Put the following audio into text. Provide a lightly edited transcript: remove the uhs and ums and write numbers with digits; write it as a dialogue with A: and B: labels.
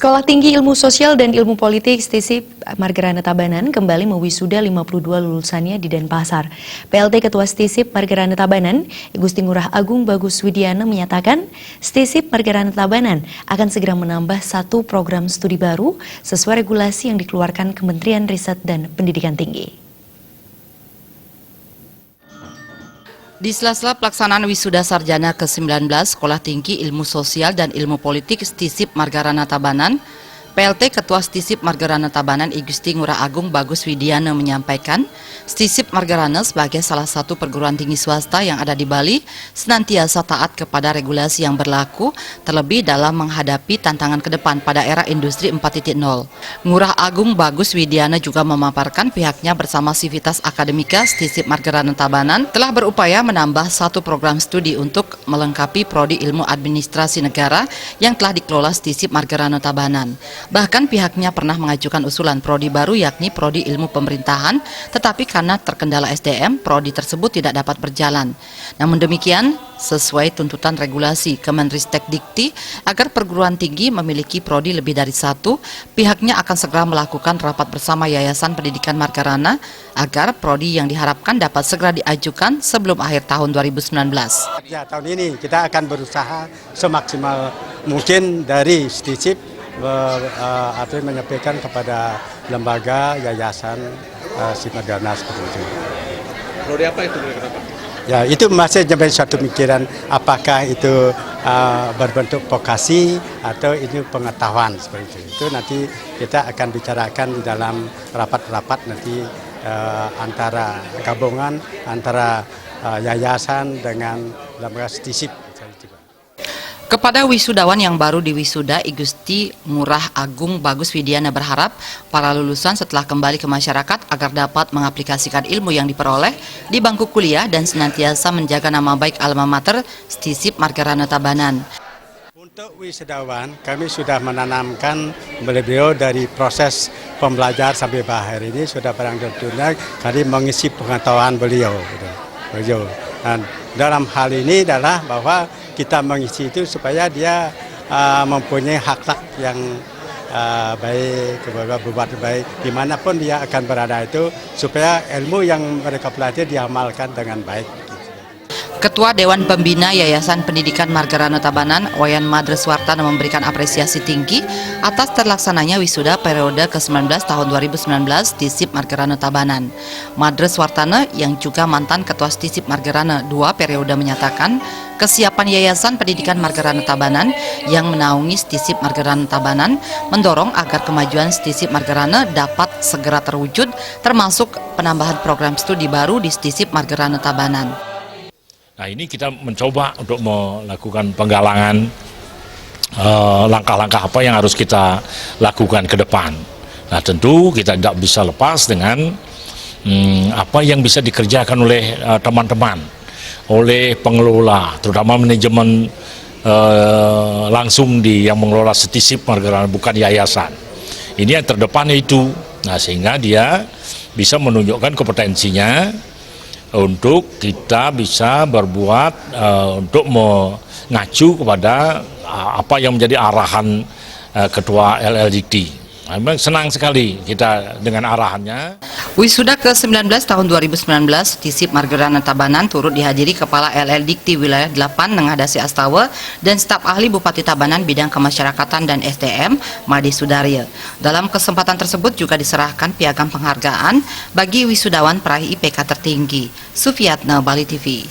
A: Sekolah Tinggi Ilmu Sosial dan Ilmu Politik STISIP Margarana Tabanan kembali mewisuda 52 lulusannya di Denpasar. PLT Ketua STISIP Margarana Tabanan, Gusti Ngurah Agung Bagus Widiana menyatakan STISIP Margarana Tabanan akan segera menambah satu program studi baru sesuai regulasi yang dikeluarkan Kementerian Riset dan Pendidikan Tinggi.
B: Di sela-sela pelaksanaan wisuda sarjana ke-19 Sekolah Tinggi Ilmu Sosial dan Ilmu Politik STISIP Margarana Tabanan, PLT Ketua STISIP Margarana Tabanan Gusti Ngurah Agung Bagus Widiana menyampaikan, STISIP Margarana sebagai salah satu perguruan tinggi swasta yang ada di Bali senantiasa taat kepada regulasi yang berlaku, terlebih dalam menghadapi tantangan ke depan pada era industri 4.0. Ngurah Agung Bagus Widiana juga memaparkan pihaknya bersama Sivitas Akademika STISIP Margarana Tabanan telah berupaya menambah satu program studi untuk melengkapi prodi ilmu administrasi negara yang telah dikelola STISIP Margarana Tabanan. Bahkan pihaknya pernah mengajukan usulan prodi baru yakni prodi ilmu pemerintahan, tetapi karena terkendala SDM, prodi tersebut tidak dapat berjalan. Namun demikian, sesuai tuntutan regulasi Kemenristek Dikti agar perguruan tinggi memiliki prodi lebih dari satu, pihaknya akan segera melakukan rapat bersama Yayasan Pendidikan Margarana agar prodi yang diharapkan dapat segera diajukan sebelum akhir tahun 2019.
C: Ya, tahun ini kita akan berusaha semaksimal mungkin dari STISIP menyampaikan kepada lembaga yayasan STISIP Margarana seperti itu.
D: Prodi apa itu?
C: Ya, itu masih jadi suatu pikiran apakah itu berbentuk vokasi atau ini pengetahuan seperti itu. Itu nanti kita akan bicarakan di dalam rapat-rapat nanti antara gabungan antara yayasan dengan lembaga STISIP.
B: Kepada wisudawan yang baru diwisuda, Gusti Ngurah Agung Bagus Widiana berharap para lulusan setelah kembali ke masyarakat agar dapat mengaplikasikan ilmu yang diperoleh di bangku kuliah dan senantiasa menjaga nama baik alma mater STISIP Margarana Tabanan.
C: Untuk wisudawan, kami sudah menanamkan beliau dari proses pembelajar sampai akhir ini sudah barang tentunya kami mengisi pengetahuan beliau. Dan dalam hal ini adalah bahwa kita mengisi itu supaya dia mempunyai hak yang baik, berbuat baik, dimanapun dia akan berada itu, supaya ilmu yang mereka pelajari diamalkan dengan baik.
B: Ketua Dewan Pembina Yayasan Pendidikan Margarana Tabanan, Wayan Madres Wartana memberikan apresiasi tinggi atas terlaksananya wisuda periode ke-19 tahun 2019 STISIP Margarana Tabanan. Madres Wartana yang juga mantan Ketua STISIP Margarana 2 periode menyatakan kesiapan Yayasan Pendidikan Margarana Tabanan yang menaungi STISIP Margarana Tabanan mendorong agar kemajuan STISIP Margarana dapat segera terwujud, termasuk penambahan program studi baru di STISIP Margarana Tabanan.
E: Nah, ini kita mencoba untuk melakukan penggalangan langkah-langkah apa yang harus kita lakukan ke depan. Nah, tentu kita tidak bisa lepas dengan apa yang bisa dikerjakan oleh teman-teman, oleh pengelola, terutama manajemen langsung yang mengelola STISIP Margarana, bukan yayasan. Ini yang terdepan itu. Nah, sehingga dia bisa menunjukkan kompetensinya untuk kita bisa berbuat untuk mengacu kepada apa yang menjadi arahan Ketua LLDikti. Memang senang sekali kita dengan arahannya.
B: Wisuda ke-19 tahun 2019 STISIP Margarana Tabanan turut dihadiri Kepala LLDikti Wilayah 8 Nengadasi Astawa dan staf ahli Bupati Tabanan bidang kemasyarakatan dan SDM Madi Sudarya. Dalam kesempatan tersebut juga diserahkan piagam penghargaan bagi wisudawan peraih IPK tertinggi. Sufiatna, Bali TV.